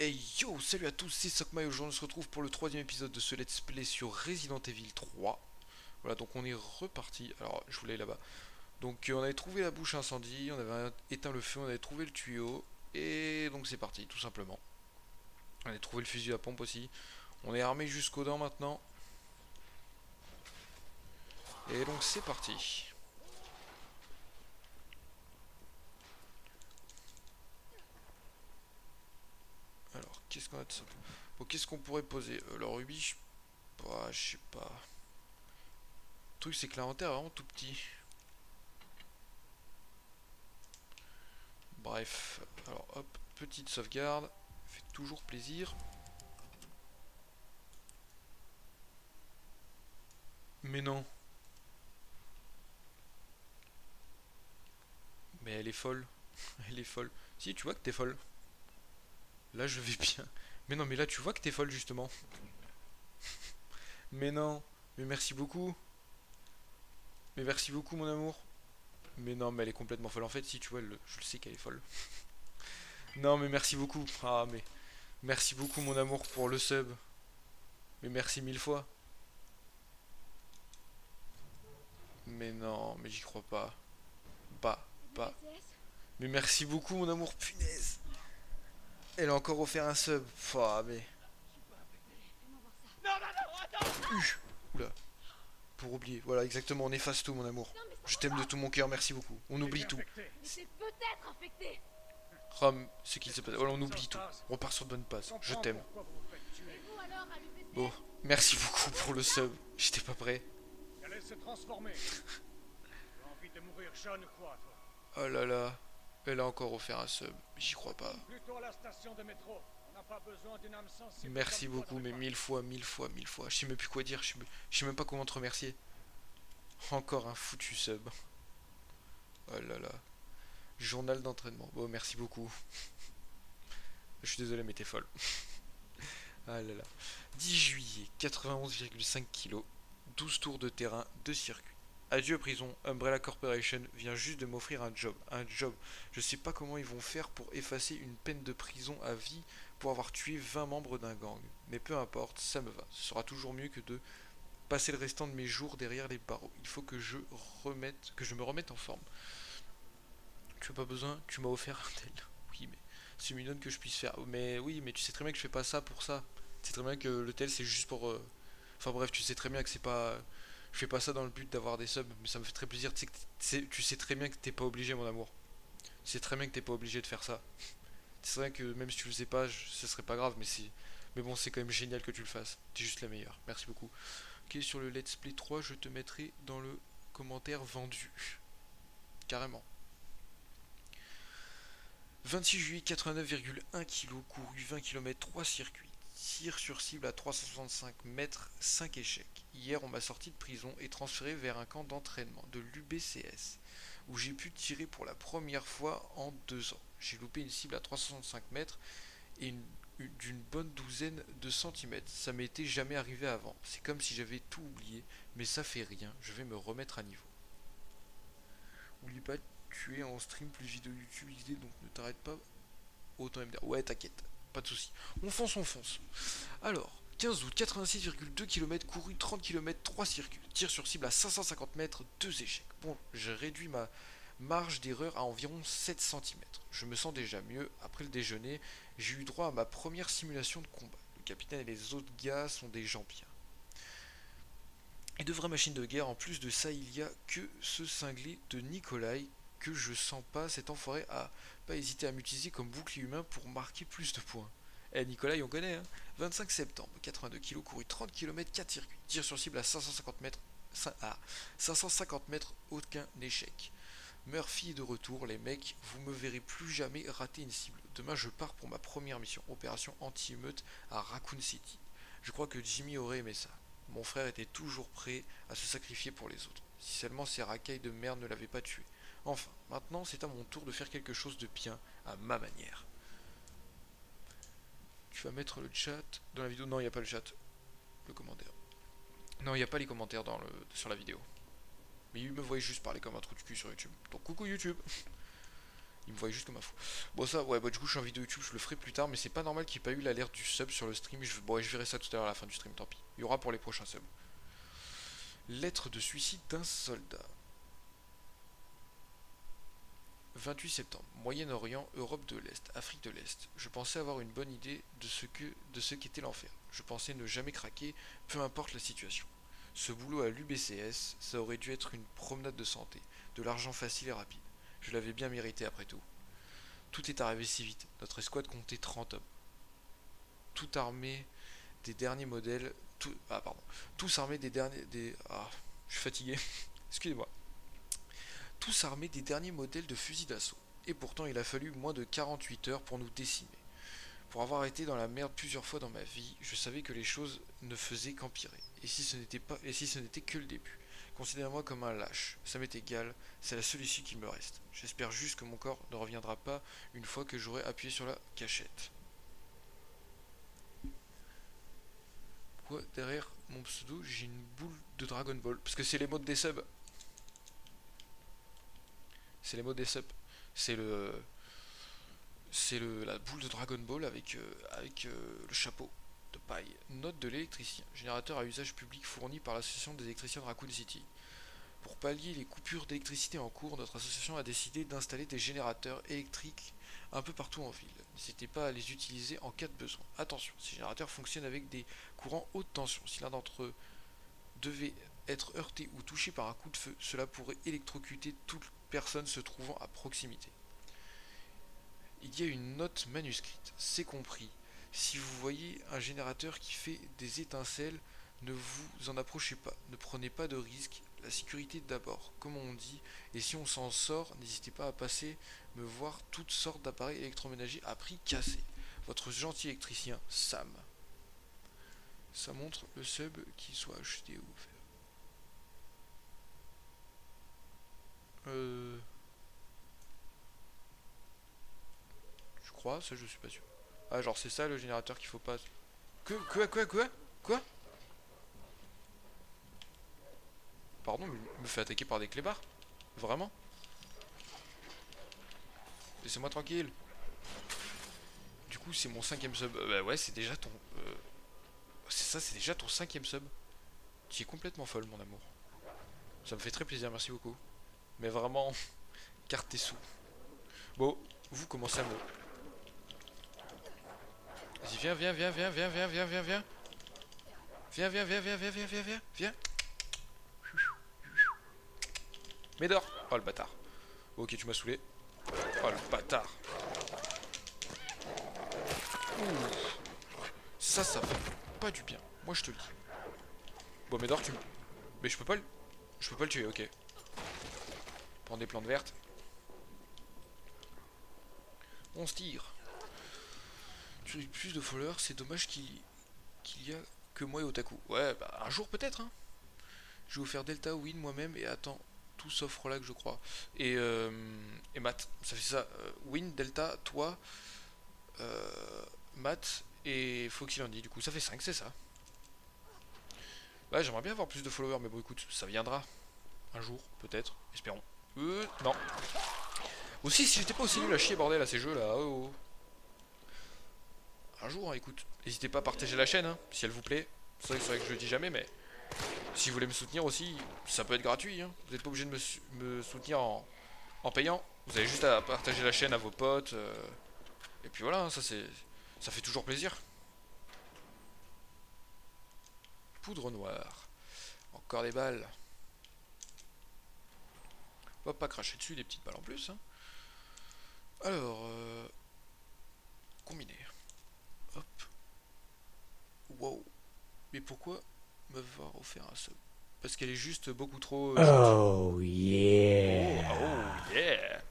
Hey yo, salut à tous, c'est Sokma et aujourd'hui on se retrouve pour le troisième épisode de ce let's play sur Resident Evil 3. Voilà, donc on est reparti. Alors, je voulais là-bas. Donc on avait trouvé la bouche incendie, on avait éteint le feu, on avait trouvé le tuyau. Et donc c'est parti, tout simplement. On avait trouvé le fusil à pompe aussi. On est armé jusqu'aux dents maintenant. Et donc c'est parti. Alors, qu'est-ce qu'on a de ça? Bon, qu'est-ce qu'on pourrait poser? Le rubis, je sais pas. Le truc c'est que l'inventaire est vraiment tout petit. Bref, alors hop, petite sauvegarde, fait toujours plaisir. Mais non, mais elle est folle, elle est folle. Si, tu vois que t'es folle. Là, je vais bien. Mais non, mais là, tu vois que t'es folle, justement. Mais non, mais merci beaucoup. Mais merci beaucoup, mon amour. Mais non, mais elle est complètement folle. En fait, si, tu vois, je le sais qu'elle est folle. Non, mais merci beaucoup. Ah, mais merci beaucoup, mon amour, pour le sub. Mais merci mille fois. Mais non, mais j'y crois pas. Pas, pas. Mais merci beaucoup, mon amour, punaise. Elle a encore offert un sub. Ah, mais. Oula, pour oublier. Voilà, exactement, on efface tout, mon amour. Je t'aime de tout mon cœur, merci beaucoup. On oublie tout. Ram, ce qu'il se passe. Voilà, on oublie tout. On repart sur de bonnes bases. Je t'aime. Bon, merci beaucoup pour le sub. J'étais pas prêt. Elle se transformer. Tu as envie de mourir jeune ou quoi, toi? Oh là là. Elle a encore offert un sub. J'y crois pas. Plutôt à la station de métro. On n'a pas besoin d'une âme sensible Merci comme toi dans beaucoup, les mais parcs. mille fois, mille fois, mille fois. Je sais même plus quoi dire. Je sais même pas comment te remercier. Encore un foutu sub. Oh là là. Journal d'entraînement. Bon, merci beaucoup. Je suis désolé, mais t'es folle. Ah là là. 10 juillet, 91,5 kg, 12 tours de terrain, 2 circuits. Adieu prison, Umbrella Corporation vient juste de m'offrir un job. Un job. Je sais pas comment ils vont faire pour effacer une peine de prison à vie pour avoir tué 20 membres d'un gang. Mais peu importe, ça me va. Ce sera toujours mieux que de passer le restant de mes jours derrière les barreaux. Il faut que je me remette en forme. Tu as pas besoin, tu m'as offert un tel. Oui, mais c'est mignon que je puisse faire. Mais oui, mais tu sais très bien que je fais pas ça pour ça. Tu sais très bien que le tel c'est juste pour. Enfin bref, tu sais très bien que c'est pas. Je fais pas ça dans le but d'avoir des subs, mais ça me fait très plaisir. Tu sais très bien que t'es pas obligé, mon amour. Tu sais très bien que t'es pas obligé de faire ça. C'est vrai que même si tu le sais pas, ce serait pas grave, mais c'est. Mais bon, c'est quand même génial que tu le fasses. T'es juste la meilleure. Merci beaucoup. Ok, sur le Let's Play 3, je te mettrai dans le commentaire vendu. Carrément. 26 juillet, 89,1 kg, couru 20 km, 3 circuits. Tir sur cible à 365 mètres, 5 échecs. Hier, on m'a sorti de prison et transféré vers un camp d'entraînement de l'UBCS, où j'ai pu tirer pour la première fois en 2 ans. J'ai loupé une cible à 365 mètres et d'une bonne douzaine de centimètres. Ça m'était jamais arrivé avant. C'est comme si j'avais tout oublié, mais ça fait rien, je vais me remettre à niveau. Oublie pas, tu es en stream plus vidéo YouTube XD, donc ne t'arrête pas. Autant MDR. Ouais, t'inquiète, pas de soucis. On fonce, on fonce. Alors, 15 août, 86,2 km, couru 30 km, 3 circuits. Tir sur cible à 550 mètres, 2 échecs. Bon, j'ai réduit ma marge d'erreur à environ 7 centimètres. Je me sens déjà mieux. Après le déjeuner, j'ai eu droit à ma première simulation de combat. Le capitaine et les autres gars sont des gens bien. Et de vraies machines de guerre, en plus de ça, il y a que ce cinglé de Nikolai que je sens pas cet enfoiré à pas hésiter à m'utiliser comme bouclier humain pour marquer plus de points. Eh Nikolai, on connaît, hein. 25 septembre, 82 kg, couru 30 km, 4 circuits. Tir sur cible à 550 mètres. 550 mètres, aucun échec. Murphy est de retour, les mecs, vous me verrez plus jamais rater une cible. Demain, je pars pour ma première mission, opération anti-émeute à Raccoon City. Je crois que Jimmy aurait aimé ça. Mon frère était toujours prêt à se sacrifier pour les autres. Si seulement ces racailles de merde ne l'avaient pas tué. Enfin, maintenant c'est à mon tour de faire quelque chose de bien, à ma manière. Tu vas mettre le chat dans la vidéo. Non, il n'y a pas le chat. Le commentaire. Non, il n'y a pas les commentaires sur la vidéo. Mais il me voyait juste parler comme un trou de cul sur YouTube. Donc coucou YouTube. Il me voyait juste comme un fou. Bon ça, ouais, bah du coup je suis en vidéo YouTube, je le ferai plus tard, mais c'est pas normal qu'il n'y ait pas eu l'alerte du sub sur le stream. Bon, je verrai ça tout à l'heure à la fin du stream, tant pis. Il y aura pour les prochains subs. Lettre de suicide d'un soldat. 28 septembre, Moyen-Orient, Europe de l'Est, Afrique de l'Est. Je pensais avoir une bonne idée de ce qu'était l'enfer. Je pensais ne jamais craquer, peu importe la situation. Ce boulot à l'UBCS, ça aurait dû être une promenade de santé, de l'argent facile et rapide. Je l'avais bien mérité après tout. Tout est arrivé si vite. Notre escouade comptait 30 hommes. Tout armé des derniers modèles. Tous armés des derniers. Je suis fatigué. Excusez-moi. Tous armés des derniers modèles de fusils d'assaut. Et pourtant, il a fallu moins de 48 heures pour nous décimer. Pour avoir été dans la merde plusieurs fois dans ma vie, je savais que les choses ne faisaient qu'empirer. Et si ce n'était que le début. Considère-moi comme un lâche. Ça m'est égal, c'est la seule issue qui me reste. J'espère juste que mon corps ne reviendra pas une fois que j'aurai appuyé sur la cachette. Pourquoi derrière mon pseudo j'ai une boule de Dragon Ball? Parce que c'est les modes des subs. C'est les modes des subs. C'est le. La boule de Dragon Ball avec le chapeau de paille. Note de l'électricien. Générateur à usage public fourni par l'association des électriciens de Raccoon City. Pour pallier les coupures d'électricité en cours, notre association a décidé d'installer des générateurs électriques un peu partout en ville. N'hésitez pas à les utiliser en cas de besoin. Attention, ces générateurs fonctionnent avec des courants haute tension. Si l'un d'entre eux devait être heurté ou touché par un coup de feu, cela pourrait électrocuter toute personne se trouvant à proximité. Il y a une note manuscrite, c'est compris. Si vous voyez un générateur qui fait des étincelles, ne vous en approchez pas, ne prenez pas de risques, la sécurité d'abord, comme on dit, et si on s'en sort, n'hésitez pas à passer me voir toutes sortes d'appareils électroménagers à prix cassé. Votre gentil électricien, Sam. Ça montre le sub qui soit acheté ou offert. Je crois, ça je suis pas sûr. Ah genre c'est ça le générateur qu'il faut pas... Quoi? Pardon, mais il me fait attaquer par des clébards? Vraiment? Laissez-moi tranquille. Du coup, c'est mon cinquième sub. Bah ouais, c'est déjà ton... c'est ça, c'est déjà ton cinquième sub. Tu es complètement folle, mon amour. Ça me fait très plaisir, merci beaucoup. Mais vraiment, carte tes sous. Bon, vous commencez à me... Vas-y, viens. Viens. Médor. Oh, le bâtard. Ok, tu m'as saoulé. Oh, le bâtard. Ouh. Ça fait pas du bien. Moi, je te le dis. Bon, Médor, tu me... Mais je peux pas le... Je peux pas le tuer, ok. Prendre des plantes vertes. On se tire. Tu as plus de followers, c'est dommage qu'il y a que moi et Otaku. Ouais, bah un jour peut-être, hein. Je vais vous faire Delta, Win moi-même et attends, tout sauf Relax, je crois. Et Matt, ça fait ça. Win, Delta, toi, Matt et Foxylandy. Du coup, ça fait 5, c'est ça. Ouais, j'aimerais bien avoir plus de followers, mais bon, écoute, ça viendra. Un jour, peut-être, espérons. Non. Aussi, si j'étais pas aussi nul à chier, bordel, à ces jeux là. Oh. Un jour, hein, écoute. N'hésitez pas à partager la chaîne, hein, si elle vous plaît. C'est vrai que je le dis jamais, mais si vous voulez me soutenir aussi, ça peut être gratuit. Hein. Vous n'êtes pas obligé de me soutenir en payant. Vous avez juste à partager la chaîne à vos potes. Et puis voilà, ça fait toujours plaisir. Poudre noire. Encore des balles. On va pas cracher dessus, des petites balles en plus. Hein. Alors, combiner. Hop. Wow. Mais pourquoi m'avoir offert un sub? Parce qu'elle est juste beaucoup trop Oh yeah. Oh yeah.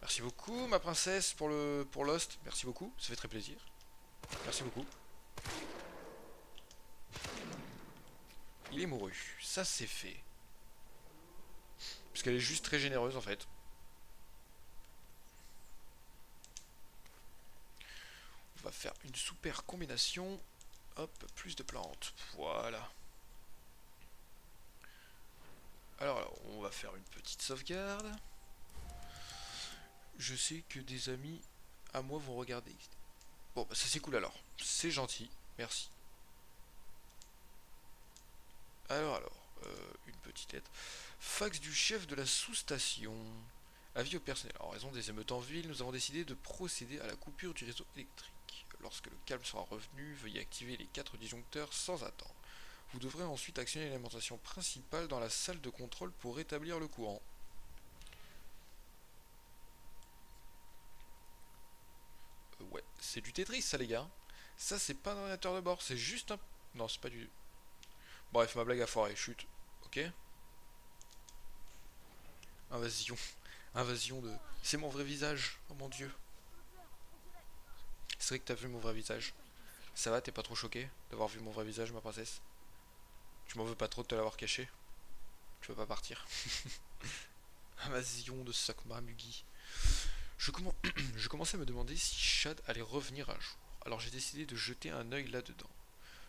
Merci beaucoup ma princesse pour Lost. Merci beaucoup, ça fait très plaisir. Merci beaucoup. Il est mouru. Ça c'est fait. Parce qu'elle est juste très généreuse en fait. On va faire une super combinaison. Hop, plus de plantes. Voilà. Alors, on va faire une petite sauvegarde. je sais que des amis à moi vont regarder. Bon, bah ça c'est cool alors. C'est gentil, merci. Une petite aide. Fax du chef de la sous-station. Avis au personnel. En raison des émeutes en ville, nous avons décidé de procéder à la coupure du réseau électrique. Lorsque le calme sera revenu, veuillez activer les 4 disjoncteurs sans attendre. Vous devrez ensuite actionner l'alimentation principale dans la salle de contrôle pour rétablir le courant. Ouais, c'est du Tetris ça les gars. Ça c'est pas un ordinateur de bord, c'est juste un... Non, c'est pas du... Bref, ma blague a foiré, chute. Ok. Invasion. Invasion de... C'est mon vrai visage, oh mon dieu. C'est vrai que t'as vu mon vrai visage. Ça va, t'es pas trop choqué d'avoir vu mon vrai visage, ma princesse? Tu m'en veux pas trop de te l'avoir caché? Tu veux pas partir? Invasion de Sakma Mugi. Je commençais à me demander si Chad allait revenir un jour. Alors j'ai décidé de jeter un œil là-dedans.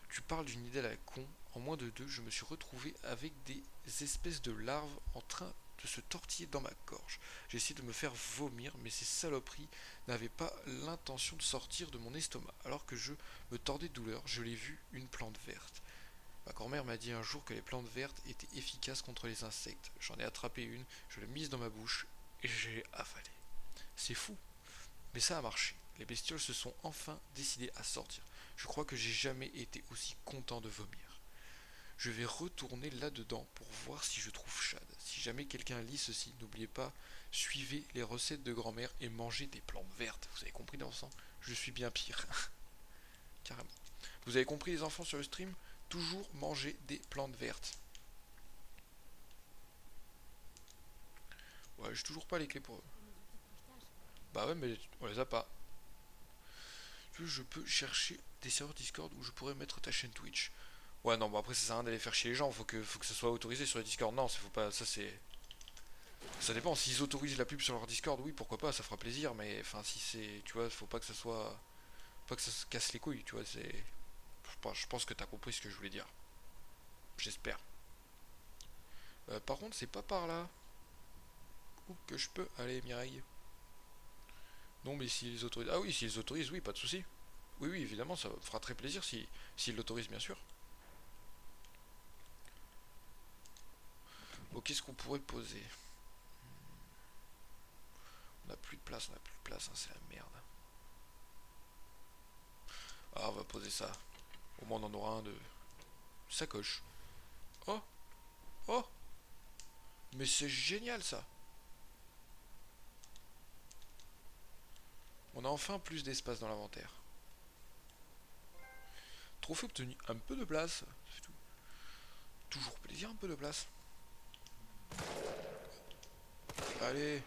Tu parles d'une idée à la con. En moins de deux, je me suis retrouvé avec des espèces de larves en train de se tortiller dans ma gorge. J'ai essayé de me faire vomir, mais ces saloperies n'avaient pas l'intention de sortir de mon estomac. Alors que je me tordais de douleur, je l'ai vu, une plante verte. Ma grand-mère m'a dit un jour que les plantes vertes étaient efficaces contre les insectes. J'en ai attrapé une, je l'ai mise dans ma bouche et j'ai avalé. C'est fou, mais ça a marché. Les bestioles se sont enfin décidées à sortir. Je crois que j'ai jamais été aussi content de vomir. Je vais retourner là-dedans pour voir si je trouve Chad. Si jamais quelqu'un lit ceci, n'oubliez pas, suivez les recettes de grand-mère et mangez des plantes vertes. Vous avez compris l'enfant? Je suis bien pire. Carrément. Vous avez compris les enfants sur le stream? Toujours manger des plantes vertes. Ouais, j'ai toujours pas les clés pour eux. Bah ouais, mais on les a pas. Je peux chercher des serveurs Discord où je pourrais mettre ta chaîne Twitch. Ouais, non, bon après ça sert à rien d'aller faire chez les gens, faut que ça soit autorisé sur le Discord. Non, ça faut pas, ça c'est... Ça dépend, s'ils autorisent la pub sur leur Discord, oui, pourquoi pas, ça fera plaisir, mais enfin si c'est... Tu vois, faut pas que ça soit... Pas que ça se casse les couilles, tu vois, c'est... Je pense que t'as compris ce que je voulais dire. J'espère. Par contre, c'est pas par là. Où que je peux aller, Mireille? Non, mais s'ils autorisent... Ah oui, s'ils autorisent, oui, pas de soucis. Oui, oui, évidemment, ça me fera très plaisir s'ils l'autorisent, bien sûr. Bon, qu'est-ce qu'on pourrait poser? On n'a plus de place, on n'a plus de place, hein, c'est la merde. Ah, on va poser ça. Au moins, on en aura un de sacoche. Oh, oh, mais c'est génial ça. On a enfin plus d'espace dans l'inventaire. Trophée obtenu, un peu de place. Toujours plaisir, un peu de place. Allez,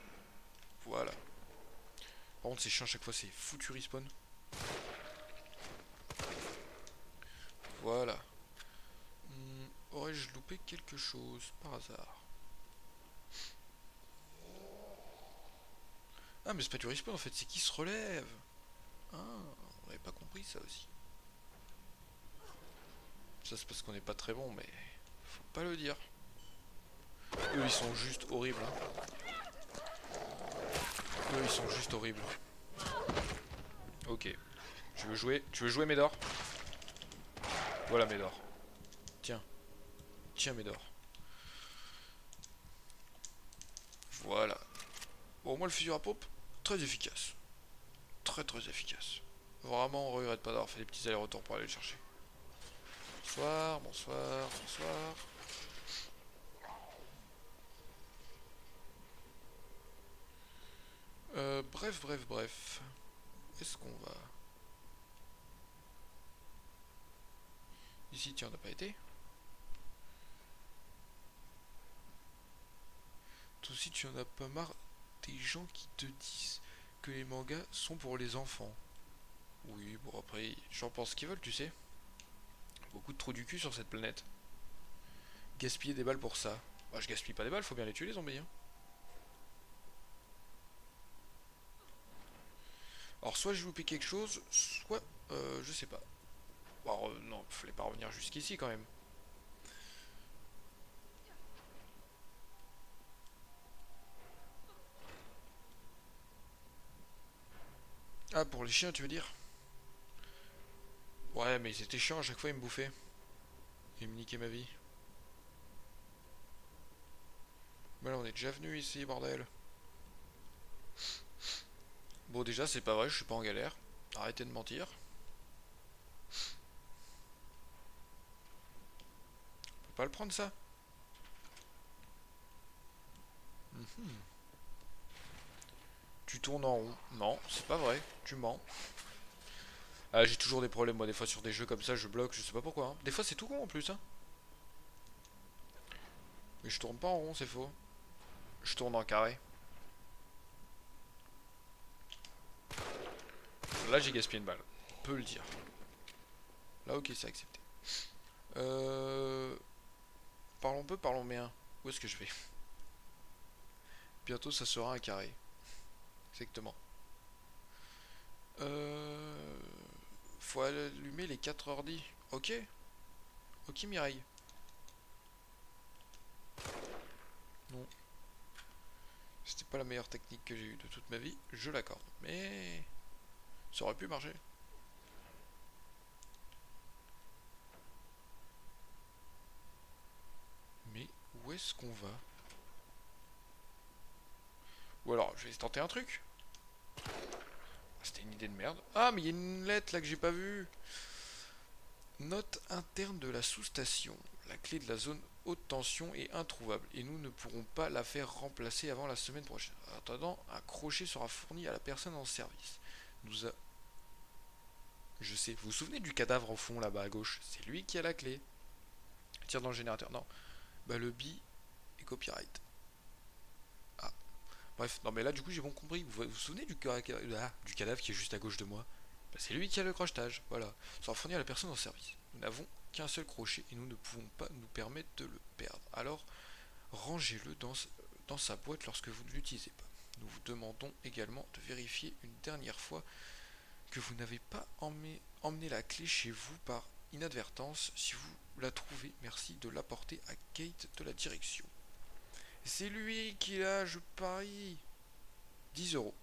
voilà. Par contre, c'est chiant, à chaque fois, c'est foutu respawn. Voilà. Aurais-je loupé quelque chose par hasard? Ah, mais c'est pas du respawn en fait, c'est qui se relève. Ah, on n'avait pas compris ça aussi. Ça, c'est parce qu'on n'est pas très bon, mais faut pas le dire. Eux, ils sont juste horribles. Hein. Eux, ils sont juste horribles. Ok. Tu veux jouer? Tu veux jouer Médor? Voilà Médor. Tiens. Tiens Médor. Voilà. Bon, moi le fusil à pompe, très efficace. Très très efficace. Vraiment, on regrette pas d'avoir fait des petits allers-retours pour aller le chercher. Bonsoir, bonsoir, bonsoir. Bref. Est-ce qu'on va... Ici, tiens, on n'a pas été. Toi aussi, tu en as pas marre des gens qui te disent que les mangas sont pour les enfants. Oui, bon après, j'en pense ce qu'ils veulent, tu sais. Beaucoup de trous du cul sur cette planète. Gaspiller des balles pour ça. Bah, je gaspille pas des balles, faut bien les tuer les zombies. Hein. Alors, soit j'ai loupé quelque chose, soit je sais pas. Alors, non, fallait pas revenir jusqu'ici quand même. Ah, pour les chiens, tu veux dire? Ouais, mais c'était chiant, à chaque fois ils me bouffaient. Ils me niquaient ma vie. Mais là, on est déjà venu ici, bordel. Bon, déjà, c'est pas vrai, je suis pas en galère. Arrêtez de mentir. On peut pas le prendre, ça? Mhm. Tu tournes en rond. Non, c'est pas vrai, tu mens. Ah, j'ai toujours des problèmes, moi, des fois, sur des jeux comme ça, je bloque, je sais pas pourquoi. Hein. Des fois, c'est tout con, en plus, hein. Mais je tourne pas en rond, c'est faux. Je tourne en carré. Là, j'ai gaspillé une balle. On peut le dire. Là, ok, c'est accepté. Euh... Parlons peu, parlons bien. Où est-ce que je vais? Bientôt, ça sera un carré. Exactement. Euh... Faut allumer les 4 ordi. Ok. Ok, Mireille. Non. C'était pas la meilleure technique que j'ai eue de toute ma vie, je l'accorde. Mais... ça aurait pu marcher. Mais où est-ce qu'on va? Ou alors, je vais tenter un truc. C'était une idée de merde. Ah, mais il y a une lettre là que j'ai pas vue. Note interne de la sous-station. La clé de la zone haute tension est introuvable et nous ne pourrons pas la faire remplacer avant la semaine prochaine. En attendant, un crochet sera fourni à la personne en service. Nous a... Je sais, vous vous souvenez du cadavre au fond là-bas à gauche? C'est lui qui a la clé. Tire dans le générateur. Non. Bah le bi est copyright. Ah. Bref, non mais là du coup j'ai bon compris. Vous souvenez du cadavre qui est juste à gauche de moi? Bah, c'est lui qui a le crochetage. Voilà. Sera fourni à la personne en service. Nous n'avons qu'un seul crochet et nous ne pouvons pas nous permettre de le perdre. Alors, rangez-le dans sa boîte lorsque vous ne l'utilisez pas. Nous vous demandons également de vérifier une dernière fois que vous n'avez pas emmené la clé chez vous par inadvertance. Si vous la trouvez, merci de l'apporter à Kate de la direction. C'est lui qui l'a, je parie. 10 euros.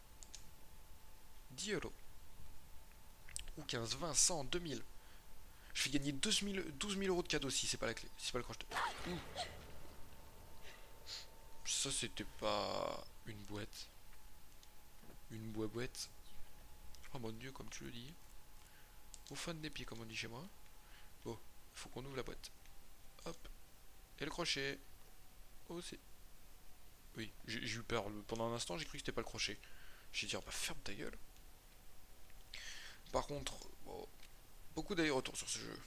10 euros. Ou 15, 20, 100, 2000. Je fais gagner 12 000 euros de cadeaux si c'est pas la clé, si c'est pas le crochetage. Ça, c'était pas une boîte. Une boîte. Oh mon dieu, comme tu le dis. Au fond des pieds, comme on dit chez moi. Bon, il faut qu'on ouvre la boîte. Hop. Et le crochet. Oh, c'est. Oui, j'ai eu peur. Pendant un instant, j'ai cru que c'était pas le crochet. J'ai dit, oh, bah ferme ta gueule. Par contre, bon, beaucoup d'allers-retours sur ce jeu.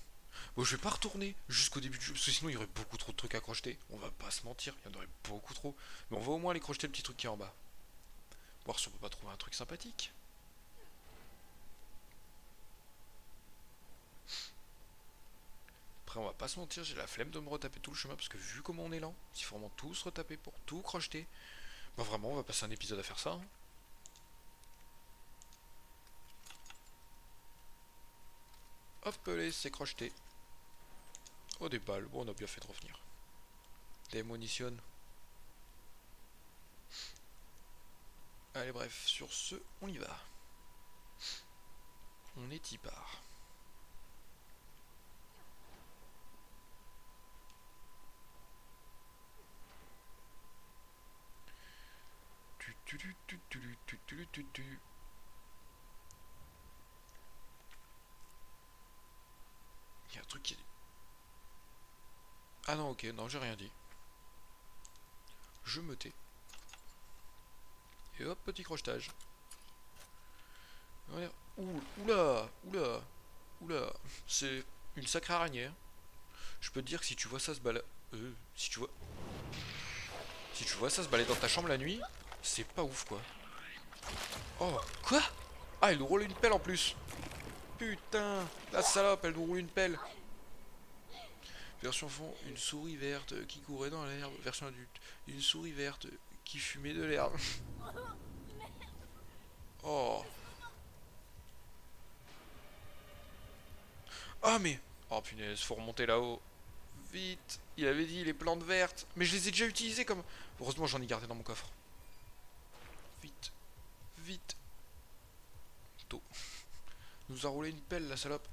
Bon, je vais pas retourner jusqu'au début du jeu, parce que sinon il y aurait beaucoup trop de trucs à crocheter. On va pas se mentir, il y en aurait beaucoup trop. Mais on va au moins aller crocheter le petit truc qui est en bas. Voir si on peut pas trouver un truc sympathique. Après, on va pas se mentir, j'ai la flemme de me retaper tout le chemin, parce que vu comment on est lent, s'il faut vraiment tout se retaper pour tout crocheter, bah vraiment, on va passer un épisode à faire ça. Hein. Hop, allez, c'est crocheté. Oh, des balles, bon, on a bien fait de revenir. Des munitions. Allez, bref, sur ce, on y va. On est y part. Il y a un truc qui... Ah non, ok, non, j'ai rien dit. Je me tais. Et hop, petit crochetage. Oula, oula, oula. C'est une sacrée araignée. Hein. Je peux te dire que si tu vois ça se balader... si tu vois... Si tu vois ça se balader dans ta chambre la nuit, c'est pas ouf, quoi. Oh, quoi? Ah, elle nous roule une pelle en plus. Putain, la salope, elle nous roule une pelle. Version fond, une souris verte qui courait dans l'herbe. Version adulte, une souris verte qui fumait de l'herbe. Oh. Ah mais... Oh punaise, faut remonter là-haut. Vite. Il avait dit les plantes vertes. Mais je les ai déjà utilisées comme... Heureusement j'en ai gardé dans mon coffre. Vite. Vite. Tôt. Nous a roulé une pelle, la salope.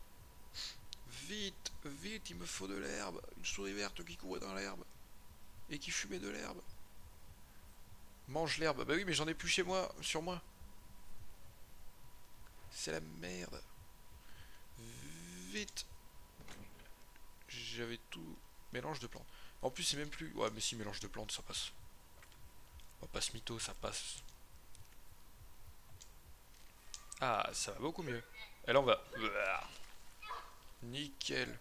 Vite, vite, il me faut de l'herbe. Une souris verte qui courait dans l'herbe. Et qui fumait de l'herbe. Mange l'herbe. Bah oui, mais j'en ai plus chez moi, sur moi. C'est la merde. Vite. J'avais tout. Mélange de plantes. En plus, c'est même plus. Ouais, mais si, mélange de plantes, ça passe. On va pas se mytho, ça passe. Ah, ça va beaucoup mieux. Et là, on va. Nickel.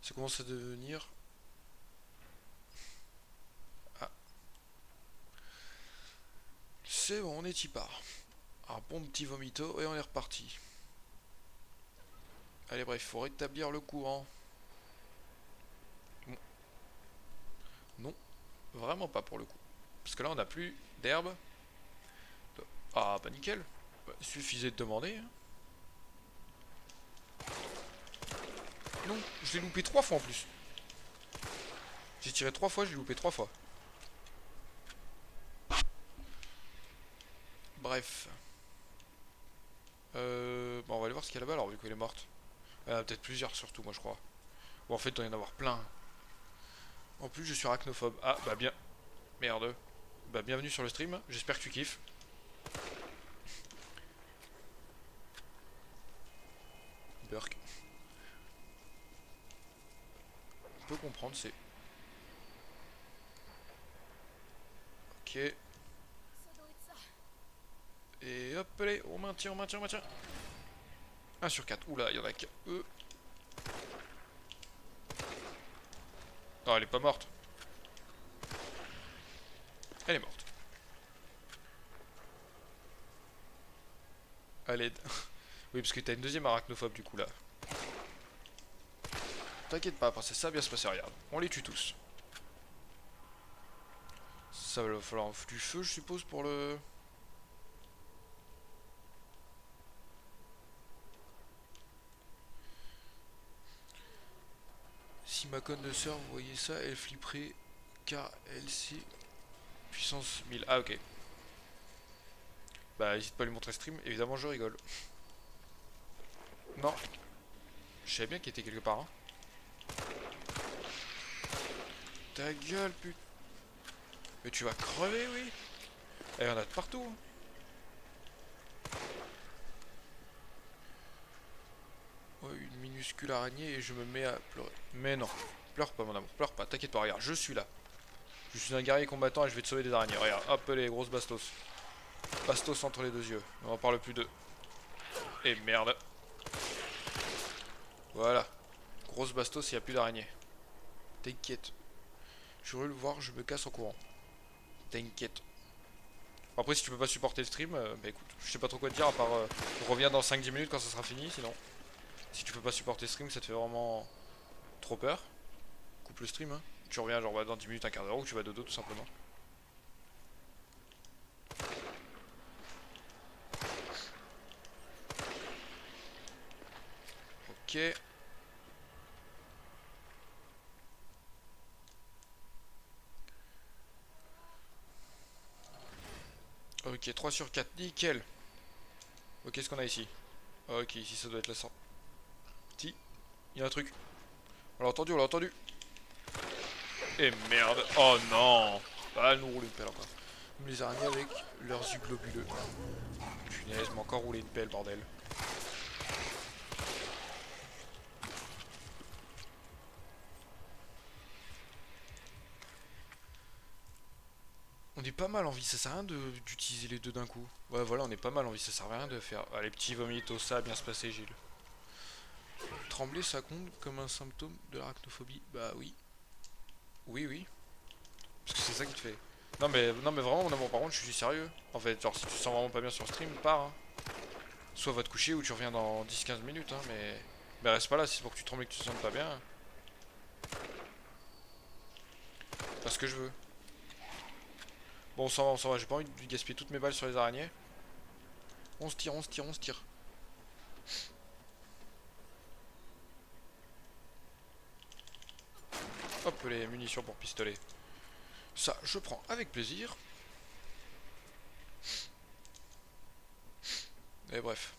Ça commence à devenir. Ah. C'est bon, on est y part. Un bon petit vomito et on est reparti. Allez, bref, faut rétablir le courant. Bon. Non, vraiment pas pour le coup. Parce que là, on n'a plus d'herbe. Ah, bah nickel. Bah, suffisait de demander. Hein. Non, je l'ai loupé 3 fois en plus. J'ai tiré 3 fois, je l'ai loupé 3 fois. Bref. Bon, on va aller voir ce qu'il y a là-bas alors, vu qu'elle est morte. Il y en a peut-être plusieurs surtout, moi je crois. Ou en fait, il doit y en avoir plein. En plus, je suis arachnophobe. Ah, bah bien. Merde. Bah, bienvenue sur le stream. J'espère que tu kiffes. Burk. On peut comprendre, c'est. Ok. Et hop, allez, on maintient, on maintient, on maintient. 1 sur 4. Oula, il y en a que eux. Non, elle est pas morte. Elle est morte. À l'aide. Oui, parce que t'as une deuxième arachnophobe du coup là. T'inquiète pas, princesse, ça va bien se passer, regarde. On les tue tous. Ça va falloir du feu, je suppose, pour le. Si ma conne de sœur, vous voyez ça, elle flipperait car elle sait puissance 1000. Ah, ok. Bah, n'hésite pas à lui montrer stream, évidemment, je rigole. Non. Je savais bien qu'il était quelque part. Hein. Ta gueule, putain. Mais tu vas crever, oui. Et il y en a de partout. Hein. Oh, une minuscule araignée et je me mets à pleurer. Mais non. Pleure pas, mon amour. Pleure pas. T'inquiète pas, regarde. Je suis là. Je suis un guerrier combattant et je vais te sauver des araignées. Regarde. Hop, les grosses bastos. Bastos entre les deux yeux. On en parle plus d'eux. Et merde. Voilà. Grosse bastos, il n'y a plus d'araignées. T'inquiète. Je veux le voir, je me casse en courant. T'inquiète. Après, si tu peux pas supporter le stream, bah écoute, je sais pas trop quoi te dire à part reviens dans 5-10 minutes quand ça sera fini. Sinon, si tu peux pas supporter le stream, ça te fait vraiment trop peur. Coupe le stream, hein. Tu reviens genre dans 10 minutes, un quart d'heure ou tu vas dodo tout simplement. Ok. Ok, 3 sur 4, nickel. Ok, qu'est-ce qu'on a ici? Ok, ici ça doit être la sortie. Il y a un truc. On l'a entendu, on l'a entendu. Et merde. Oh non. Ah, elle nous roule une pelle encore. Comme les araignées avec leurs yeux globuleux. Punaise, m'a encore roulé une pelle, bordel. On est pas mal en vie, ça sert à rien d'utiliser les deux d'un coup. Ouais, voilà, on est pas mal en vie, ça sert à rien de faire. Ah, les petits vomitos, ça a bien se passer, Gilles. Trembler, ça compte comme un symptôme de l'arachnophobie? Bah oui. Oui, oui. Parce que c'est ça qui te fait. Non mais vraiment, mon amour, par contre, je suis sérieux. En fait, genre, si tu te sens vraiment pas bien sur le stream, pars. Hein. Soit va te coucher ou tu reviens dans 10-15 minutes, hein, mais reste pas là, si c'est pour que tu trembles et que tu te sentes pas bien. C'est pas ce que je veux. Bon, on s'en va, j'ai pas envie de gaspiller toutes mes balles sur les araignées. On se tire, on se tire, on se tire. Hop, les munitions pour pistolet. Ça, je prends avec plaisir. Et bref.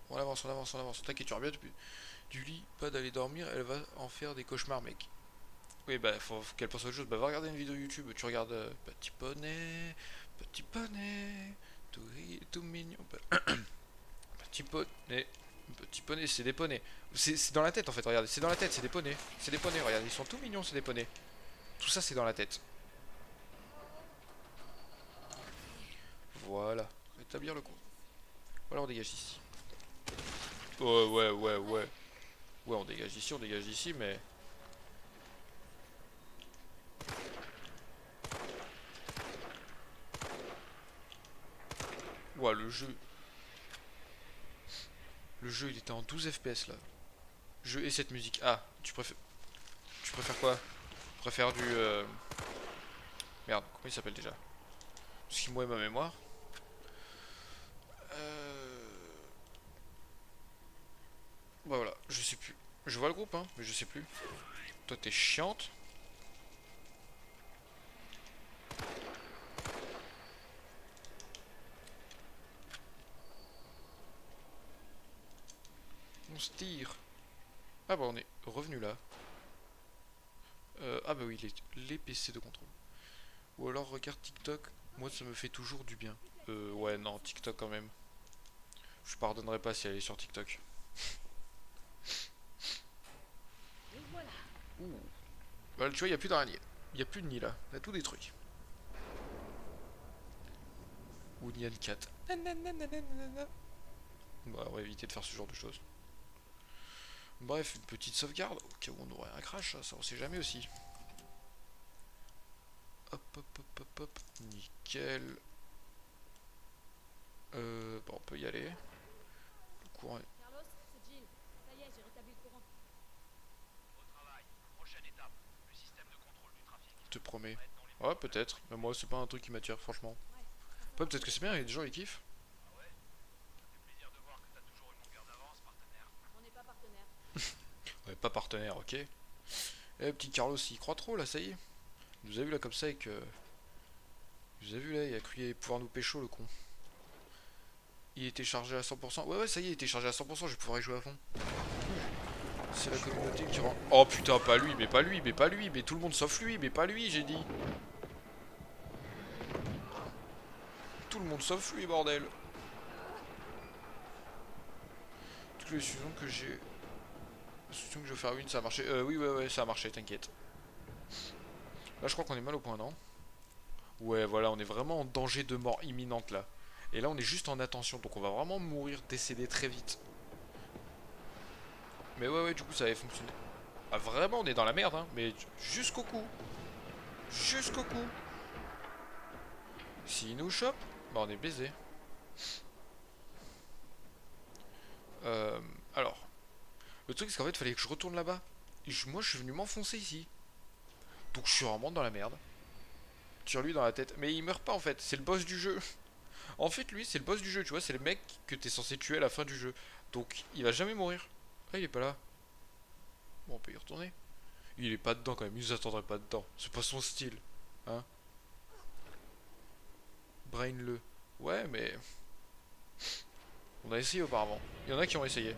On avance, on avance, on avance. T'inquiète, tu reviens du lit, pas d'aller dormir, elle va en faire des cauchemars, mec. Oui, bah, faut qu'elle pense à autre chose. Bah, va regarder une vidéo YouTube. Tu regardes Petit poney, tout mignon. Petit poney, Petit poney, c'est des poneys. C'est dans la tête en fait, regardez, c'est dans la tête, c'est des poneys. C'est des poneys, regarde, ils sont tout mignons, c'est des poneys. Tout ça, c'est dans la tête. Voilà, rétablir le coup. Voilà, on dégage ici. Ouais, ouais, ouais, ouais. Ouais, on dégage d'ici, mais... Ouais, le jeu... Le jeu, il était en 12 FPS, là. Jeu et cette musique. Ah, Tu préfères quoi? Tu préfères du... Merde, comment il s'appelle déjà? Parce qu'il moi et ma mémoire. Bah voilà, je sais plus. Je vois le groupe, hein, mais je sais plus. Toi, t'es chiante. On se tire. Ah bah on est revenu là. Ah bah oui, les PC de contrôle. Ou alors regarde TikTok. Moi, ça me fait toujours du bien. Ouais, non, TikTok quand même. Je pardonnerai pas si elle est sur TikTok. Ouh. Bah, tu vois, il n'y a plus d'araignée. Il n'y a plus de nid là. On a tout détruit. Ou Nyan 4. Bah, on va éviter de faire ce genre de choses. Bref, une petite sauvegarde. Au cas où on aurait un crash, ça on sait jamais aussi. Hop, hop, hop, hop, hop. Nickel. Bon, on peut y aller. Le courant est... Carlos, c'est Jill. Ça y est, j'ai rétabli le courant. Au travail. Prochaine étape. Le système de contrôle du trafic. Je te promets. Va être dans les Ouais, peut-être. Mais moi, c'est pas un truc qui m'attire, franchement. Ouais. Ouais, peut-être que c'est bien, il y a des gens qui kiffent. Ah ouais? Ça fait plaisir de voir que t'as toujours une longueur d'avance, partenaire. On n'est pas partenaire. Ouais, pas partenaire, ok. Eh, petit Carlos, il croit trop, là, ça y est. Il nous a vu, là, comme ça, et que... Il nous a vu, là, il a cru qu'il allait pouvoir nous pécho, le con. Il était chargé à 100%. Ouais, ouais, ça y est, il était chargé à 100%, je vais pouvoir y jouer à fond. C'est la communauté qui rend... Oh, putain, pas lui, mais pas lui, mais pas lui, mais tout le monde sauf lui, mais pas lui, j'ai dit. Tout le monde sauf lui, bordel. Toutes les solutions que j'ai... La solution que je vais faire une, ça a marché. Oui, ouais, ouais, ça a marché, t'inquiète. Là, je crois qu'on est mal au point, non? Ouais, voilà, on est vraiment en danger de mort imminente, là. Et là, on est juste en attention, donc on va vraiment mourir, décéder très vite. Mais ouais, ouais, du coup, ça avait fonctionné. Ah, vraiment, on est dans la merde, hein. Mais jusqu'au cou. Jusqu'au cou. S'il nous chope, bah on est baisé. Alors, le truc c'est qu'en fait, il fallait que je retourne là-bas. Moi, je suis venu m'enfoncer ici. Donc, je suis vraiment dans la merde. Tire lui dans la tête. Mais il meurt pas en fait, c'est le boss du jeu. En fait, lui, c'est le boss du jeu, tu vois, c'est le mec que t'es censé tuer à la fin du jeu. Donc, il va jamais mourir. Ah, il est pas là. Bon, on peut y retourner. Il est pas dedans quand même, il nous attendrait pas dedans. C'est pas son style. Hein? Brain-le. Ouais, mais... On a essayé auparavant. Il y en a qui ont essayé.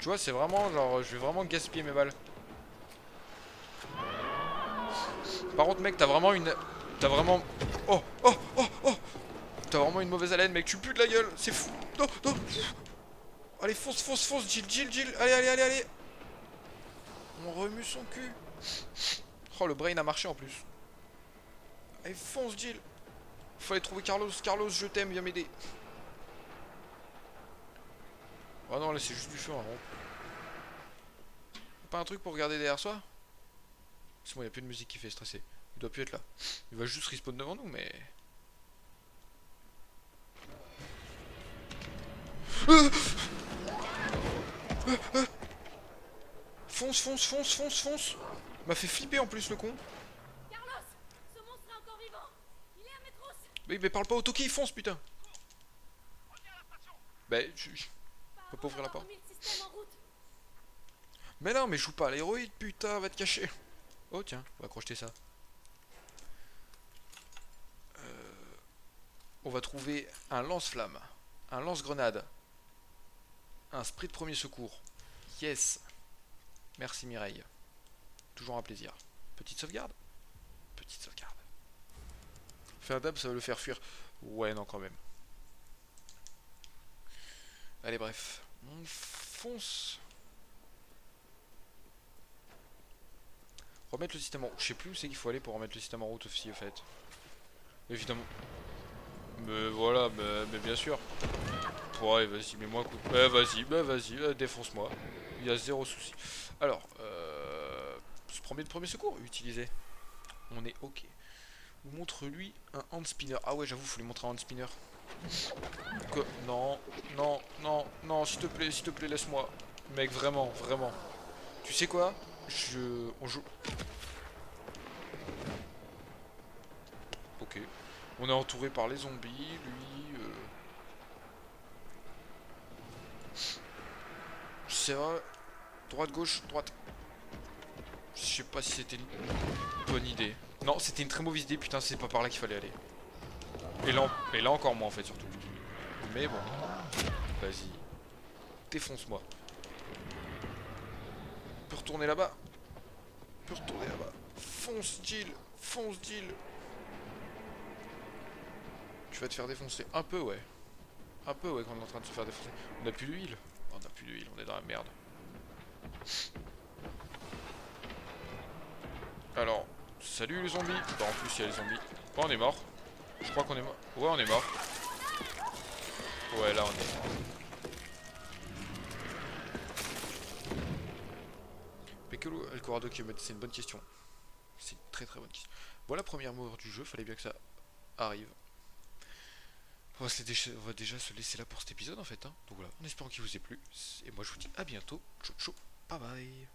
Tu vois, c'est vraiment genre, je vais vraiment gaspiller mes balles. Par contre, mec, t'as vraiment une... T'as vraiment... Oh, oh, oh, oh. T'as vraiment une mauvaise haleine, mec, tu pues de la gueule. C'est fou. Non, non. Allez, fonce, fonce, fonce, Jill, Jill, Jill. Allez, allez, allez, allez. On remue son cul. Oh, le brain a marché en plus. Allez, fonce, Jill. Faut aller trouver Carlos. Carlos, je t'aime, viens m'aider. Oh non, là, c'est juste du feu, hein. Pas un truc pour regarder derrière soi? C'est bon, il n'y a plus de musique qui fait stresser. Il doit plus être là. Il va juste respawn devant nous, mais... Fonce, fonce, fonce, fonce, fonce. Il m'a fait flipper en plus, le con. Carlos, ce monstre est encore vivant. Il est à Metros. Mais parle pas au Toki, fonce, putain. Bah, je peux pas ouvrir la porte. Mais non, mais joue pas à l'héroïde, putain, va te cacher. Oh, tiens, on va crocheter ça. on va trouver un lance-flamme, un lance-grenade, un spray de premier secours. Yes. Merci Mireille. Toujours un plaisir. Petite sauvegarde. Petite sauvegarde. Faire un dab, ça va le faire fuir. Ouais, non, quand même. Allez, bref. On fonce. Remettre le système en route. Je sais plus où c'est qu'il faut aller pour remettre le système en route aussi, en fait. Évidemment. Mais voilà, mais bien sûr. Ouais, vas-y, mets-moi un coup. Vas-y, défonce-moi. Il y a zéro souci. Alors, premier secours utilisé. On est ok. Montre-lui un hand spinner. Ah ouais, j'avoue, faut lui montrer un hand spinner. Que... Non, non, non, non, s'il te plaît, laisse-moi. Mec, vraiment, vraiment. Tu sais quoi? On joue. Ok. On est entouré par les zombies, lui. C'est vrai. Droite, gauche, droite. Je sais pas si c'était une bonne idée. Non, c'était une très mauvaise idée, putain, c'est pas par là qu'il fallait aller. Et là encore moins en fait, surtout. Mais bon. Vas-y. Défonce-moi. Peut retourner là-bas. Peut retourner là-bas. Fonce, Jill. Fonce, Jill. Tu vas te faire défoncer. Un peu, ouais. Un peu, ouais, quand on est en train de se faire défoncer. On a plus d'huile. On a plus d'huile, on est dans la merde. Alors, salut les zombies. Bah, en plus, il y a les zombies. Oh, on est mort. Je crois qu'on est mort. Ouais, on est mort. Ouais, là, on est mort. Mais que El Corrado kilomètres, c'est une bonne question. C'est une très très bonne question. Bon, la première mort du jeu, fallait bien que ça arrive. On va déjà se laisser là pour cet épisode en fait. Hein. Donc voilà, en espérant qu'il vous ait plu. Et moi je vous dis à bientôt. Ciao ciao, bye bye.